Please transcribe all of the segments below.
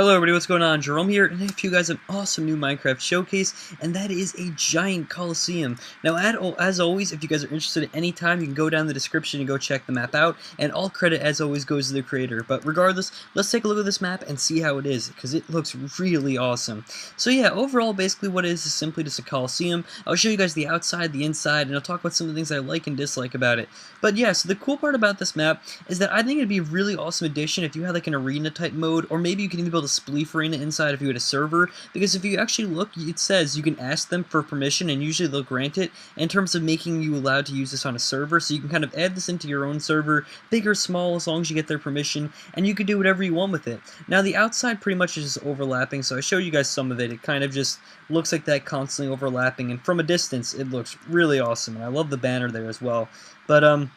Hello everybody, what's going on? Jerome here, and I have for you guys an awesome new Minecraft showcase, and that is a giant Coliseum. Now, as always, if you guys are interested at any time, you can go down in the description and go check the map out, and all credit, as always, goes to the creator. But regardless, let's take a look at this map and see how it is, because it looks really awesome. So yeah, overall, basically what it is simply just a Coliseum. I'll show you guys the outside, the inside, and I'll talk about some of the things I like and dislike about it. But yeah, so the cool part about this map is that I think it'd be a really awesome addition if you had like an arena type mode, or maybe you can even build a spleef arena inside if you had a server, because if you actually look, it says you can ask them for permission and usually they'll grant it in terms of making you allowed to use this on a server. So you can kind of add this into your own server, big or small, as long as you get their permission, and you can do whatever you want with it. Now the outside pretty much is just overlapping, so I showed you guys some of it. It kind of just looks like that, constantly overlapping, and from a distance it looks really awesome, and I love the banner there as well. But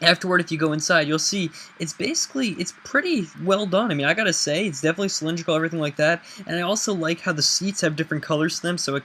afterward, if you go inside, you'll see it's pretty well done. I mean, I gotta say, it's definitely cylindrical, everything like that, and I also like how the seats have different colors to them, so it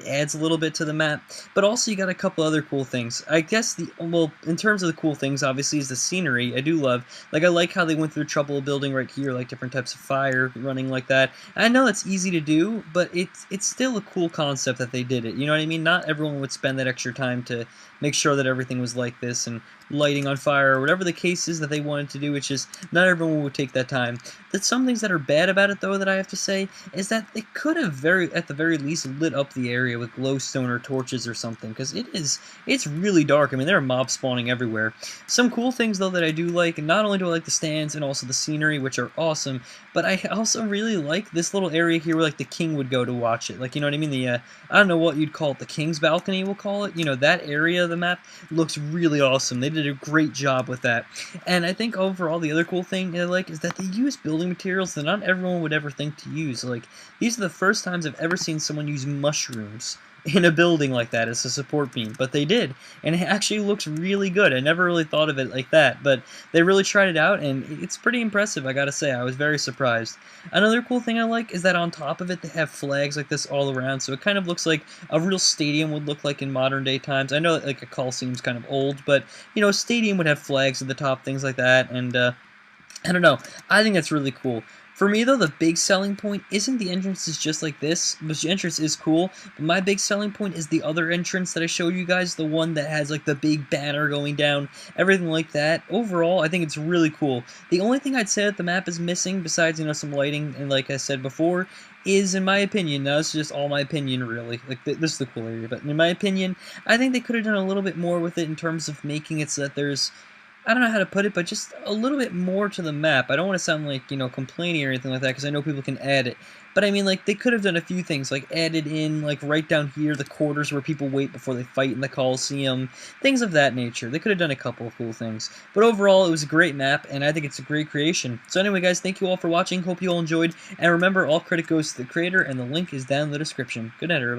adds a little bit to the map. But also, you got a couple other cool things. I guess well, in terms of the cool things, obviously, is the scenery. I do love, like, I like how they went through trouble of building right here, like different types of fire running like that. And I know it's easy to do, but it's still a cool concept that they did it. You know what I mean? Not everyone would spend that extra time to make sure that everything was like this and lighting on fire or whatever the case is that they wanted to do. It's just not everyone would take that time. That's some things that are bad about it, though, that I have to say, is that they could have at the very least lit up the area with glowstone or torches or something, because it's really dark. I mean, there are mobs spawning everywhere. Some cool things, though, that I do like, and not only do I like the stands and also the scenery, which are awesome, but I also really like this little area here where, like, the king would go to watch it. Like, you know what I mean? I don't know what you'd call it, the king's balcony, we'll call it. You know, that area of the map looks really awesome. They did a great job with that. And I think overall the other cool thing I like is that they use building materials that not everyone would ever think to use. Like, these are the first times I've ever seen someone use mushrooms in a building like that as a support beam, but they did, and it actually looks really good. I never really thought of it like that, but they really tried it out, and it's pretty impressive, I gotta say. I was very surprised. Another cool thing I like is that on top of it they have flags like this all around, so it kind of looks like a real stadium would look like in modern day times. I know that, like, a Coliseum's kind of old, but you know, a stadium would have flags at the top, things like that, and I don't know, I think that's really cool. For me, though, the big selling point isn't the entrances just like this, which the entrance is cool, but my big selling point is the other entrance that I showed you guys, the one that has, like, the big banner going down, everything like that. Overall, I think it's really cool. The only thing I'd say that the map is missing, besides, you know, some lighting, and like I said before, is, in my opinion, now it's just all my opinion, really, like, this is the cool area, but in my opinion, I think they could have done a little bit more with it in terms of making it so that there's, I don't know how to put it, but just a little bit more to the map. I don't want to sound like, you know, complaining or anything like that, because I know people can add it. But I mean, like, they could have done a few things, like added in, like, right down here, the quarters where people wait before they fight in the Coliseum, things of that nature. They could have done a couple of cool things. But overall, it was a great map, and I think it's a great creation. So anyway, guys, thank you all for watching. Hope you all enjoyed. And remember, all credit goes to the creator, and the link is down in the description. Good night, everybody.